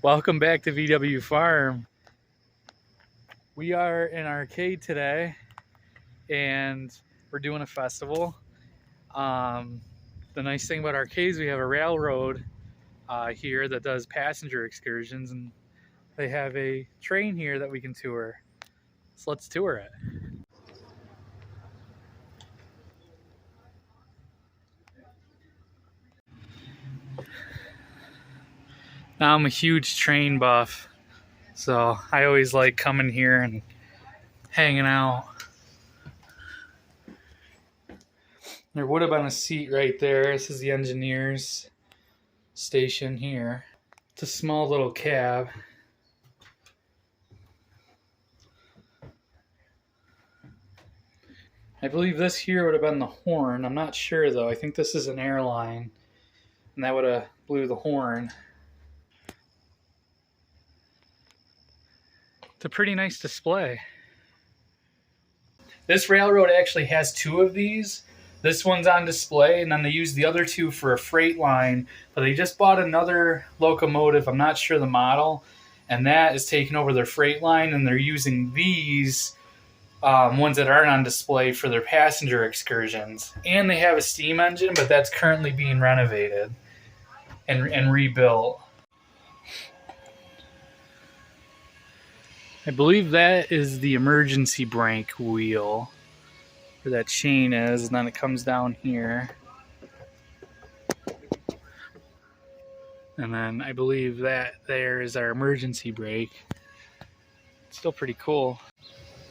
Welcome back to VW Farm. We are in Arcade today and we're doing a festival. The nice thing about Arcade is we have a railroad here that does passenger excursions, and they have a train here that we can tour. So let's tour it. Now I'm a huge train buff, so I always like coming here and hanging out. There would have been a seat right there. This is the engineer's station here. It's a small little cab. I believe this here would have been the horn. I'm not sure though. I think this is an airline, and that would have blew the horn. It's a pretty nice display. This railroad actually has two of these. This one's on display, and then they use the other two for a freight line. But they just bought another locomotive, I'm not sure the model, and that is taking over their freight line, and they're using these ones that aren't on display for their passenger excursions. And they have a steam engine, but that's currently being renovated and rebuilt. I believe that is the emergency brake wheel, where that chain is, and then it comes down here. And then I believe that there is our emergency brake. It's still pretty cool.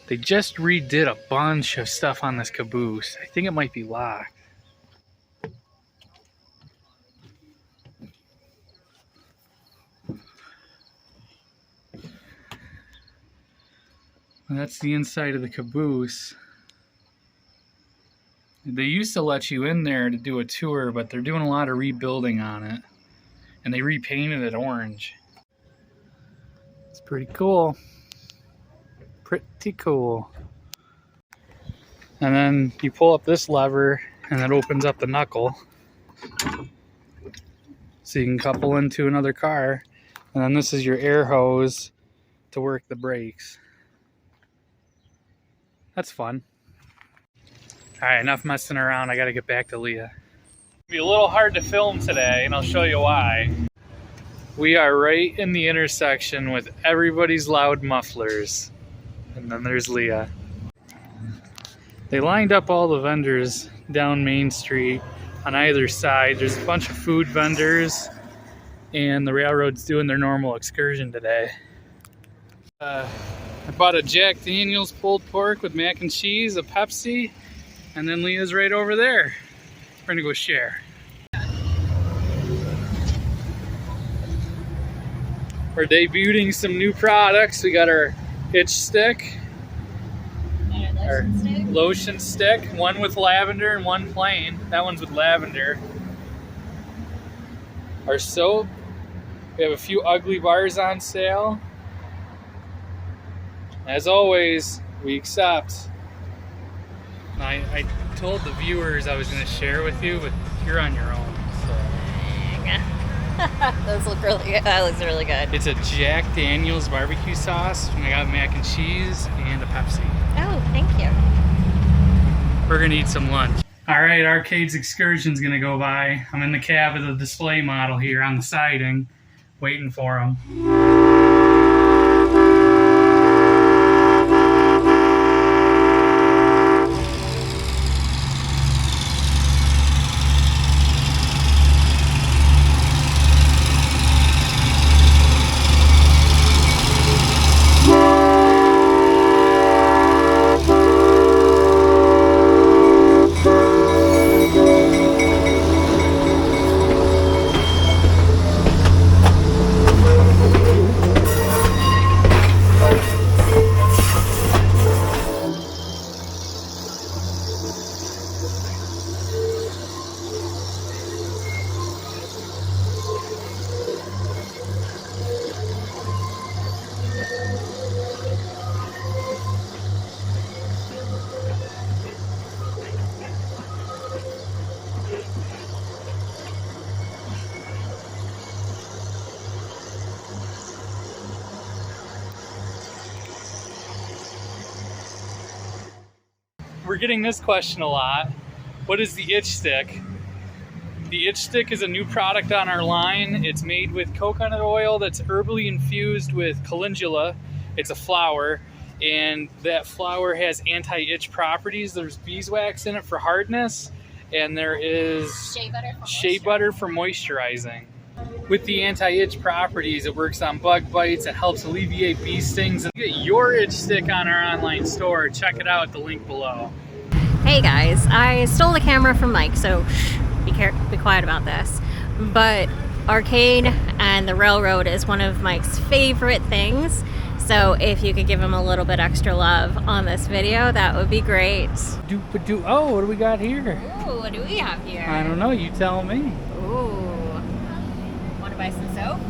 They just redid a bunch of stuff on this caboose. I think it might be locked. And that's the inside of the caboose. They used to let you in there to do a tour, but they're doing a lot of rebuilding on it. And they repainted it orange. It's pretty cool. Pretty cool. And then you pull up this lever and it opens up the knuckle. So you can couple into another car. And then this is your air hose to work the brakes. That's fun. Alright, enough messing around. I gotta get back to Leah. It'll be a little hard to film today, and I'll show you why. We are right in the intersection with everybody's loud mufflers. And then there's Leah. They lined up all the vendors down Main Street on either side. There's a bunch of food vendors, and the railroad's doing their normal excursion today. I bought a Jack Daniel's pulled pork with mac and cheese, a Pepsi, and then Leah's right over there. We're gonna go share. We're debuting some new products. We got our itch stick, our lotion stick, one with lavender and one plain. That one's with lavender. Our soap. We have a few ugly bars on sale. As always, we accept. I told the viewers I was going to share with you, but you're on your own. So. Those look really good. That looks really good. It's a Jack Daniel's barbecue sauce, and I got mac and cheese and a Pepsi. Oh, thank you. We're going to eat some lunch. Alright, Arcade's excursion's going to go by. I'm in the cab of the display model here on the siding, waiting for him. we're getting this question a lot. What is the itch stick? The itch stick is a new product on our line. It's made with coconut oil that's herbally infused with calendula. It's a flower, and that flower has anti-itch properties. There's beeswax in it for hardness, and there is shea butter for moisturizing. With the anti-itch properties, it works on bug bites, it helps alleviate bee stings. Get your itch stick on our online store. Check it out at the link below. Hey guys, I stole the camera from Mike, so be quiet about this. But Arcade and the Railroad is one of Mike's favorite things. So if you could give him a little bit extra love on this video, that would be great. Oh, what do we got here? Ooh, what do we have here? I don't know, you tell me. Ooh. Want to buy some soap?